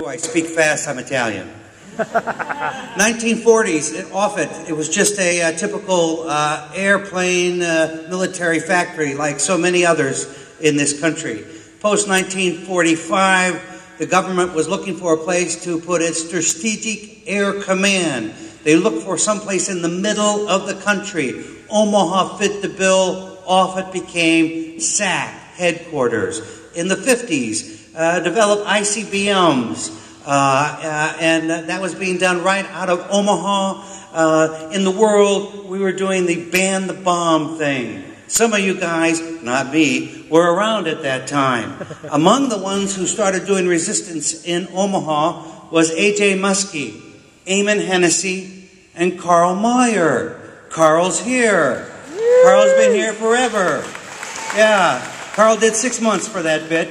I speak fast, I'm Italian. 1940s at Offutt, it was just a typical airplane military factory like so many others in this country. Post-1945, the government was looking for a place to put its Strategic Air Command. They looked for someplace in the middle of the country. Omaha fit the bill. Offutt became SAC headquarters. In the 50s, developed ICBMs, and that was being done right out of Omaha. In the world, we were doing the ban the bomb thing. Some of you guys, not me, were around at that time. Among the ones who started doing resistance in Omaha was A.J. Muskie, Eamon Hennessy, and Carl Meyer. Carl's here. Carl's been here forever. Yeah, Carl did 6 months for that bit.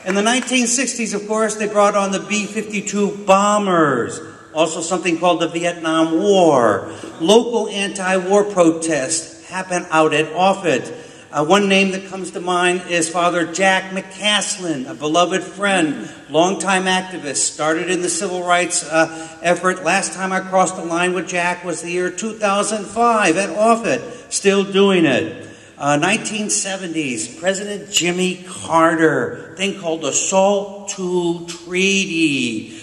In the 1960s, of course, they brought on the B-52 bombers, also something called the Vietnam War. Local anti-war protests happened out at Offutt. One name that comes to mind is Father Jack McCaslin, a beloved friend, longtime activist, started in the civil rights effort. Last time I crossed the line with Jack was the year 2005 at Offutt, still doing it. 1970s, President Jimmy Carter, a thing called the SALT II Treaty.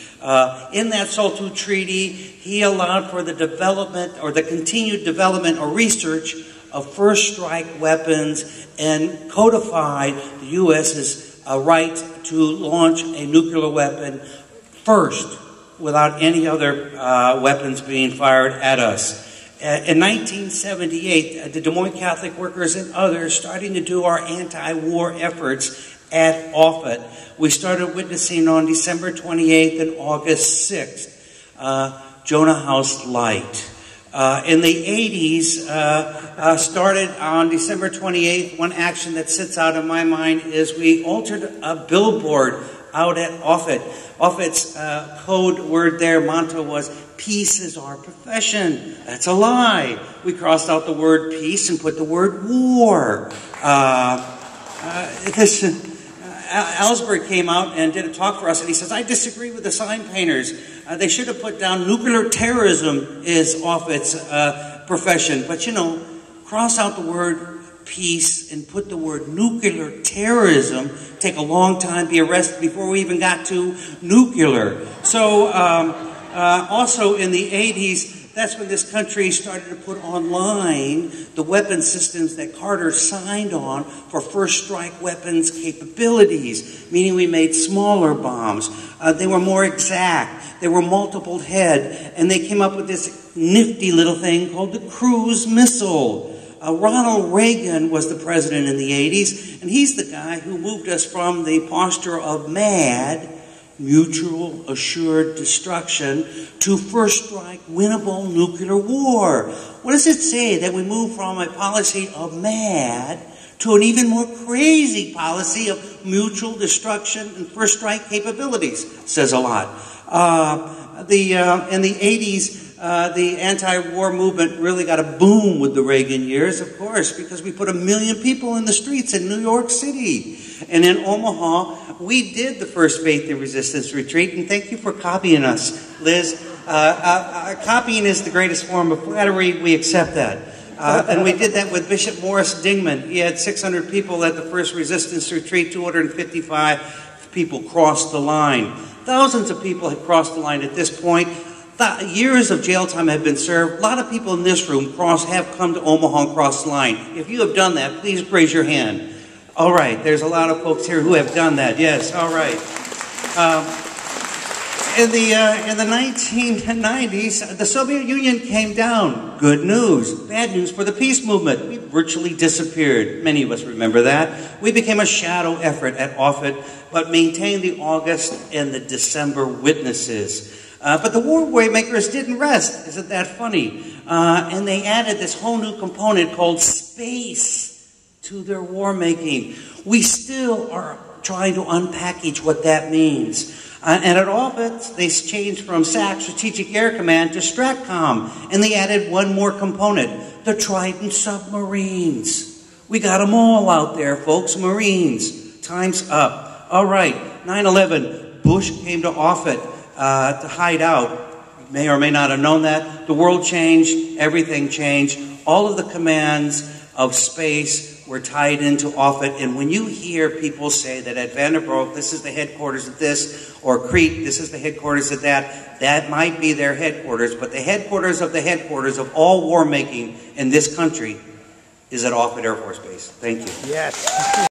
In that SALT II Treaty, he allowed for the development or the continued development or research of first strike weapons and codified the U.S.'s right to launch a nuclear weapon first without any other weapons being fired at us. In 1978, the Des Moines Catholic workers and others starting to do our anti-war efforts at Offutt. We started witnessing on December 28th and August 6th, Jonah House Light. In the 80s, started on December 28th. One action that sits out in my mind is we altered a billboard out at Offutt. Offutt's code word there, mantra was, peace is our profession. That's a lie. We crossed out the word peace and put the word war. Ellsberg came out and did a talk for us, and he says, I disagree with the sign painters. They should have put down nuclear terrorism is Offutt's profession. But, you know, cross out the word peace and put the word nuclear terrorism. Take a long time, be arrested before we even got to nuclear. So, also in the 80s, that's when this country started to put online the weapon systems that Carter signed on for first strike weapons capabilities, meaning we made smaller bombs. They were more exact. They were multiple head, and they came up with this nifty little thing called the cruise missile. Ronald Reagan was the president in the 80s, and he's the guy who moved us from the posture of MAD, mutual assured destruction, to first strike winnable nuclear war. What does it say that we move from a policy of MAD to an even more crazy policy of mutual destruction and first strike capabilities? Says a lot. In the 80s, the anti-war movement really got a boom with the Reagan years, of course, because we put 1 million people in the streets in New York City. And in Omaha, we did the first Faith and Resistance retreat, and thank you for copying us, Liz. Copying is the greatest form of flattery. We accept that. And we did that with Bishop Morris Dingman. He had 600 people at the first resistance retreat. 255 people crossed the line. Thousands of people had crossed the line at this point. Years of jail time have been served. A lot of people in this room have come to Omaha and crossed the line. If you have done that, please raise your hand. All right, there's a lot of folks here who have done that. Yes, all right. In the 1990s, the Soviet Union came down. Good news. Bad news for the peace movement. We virtually disappeared. Many of us remember that. We became a shadow effort at Offutt, but maintained the August and the December witnesses. But the war makers didn't rest. Isn't that funny? And they added this whole new component called space to their war making. We still are trying to unpackage what that means. And at Offutt, they changed from SAC, Strategic Air Command, to STRATCOM. And they added one more component, the Trident submarines. We got them all out there, folks, Marines. Time's up. All right, 9/11. Bush came to Offutt to hide out. May or may not have known that. The world changed, everything changed. All of the commands of space were tied into Offutt. And when you hear people say that at Vanderbroek, this is the headquarters of this, or Crete, this is the headquarters of that, that might be their headquarters. But the headquarters of all war making in this country is at Offutt Air Force Base. Thank you. Yes.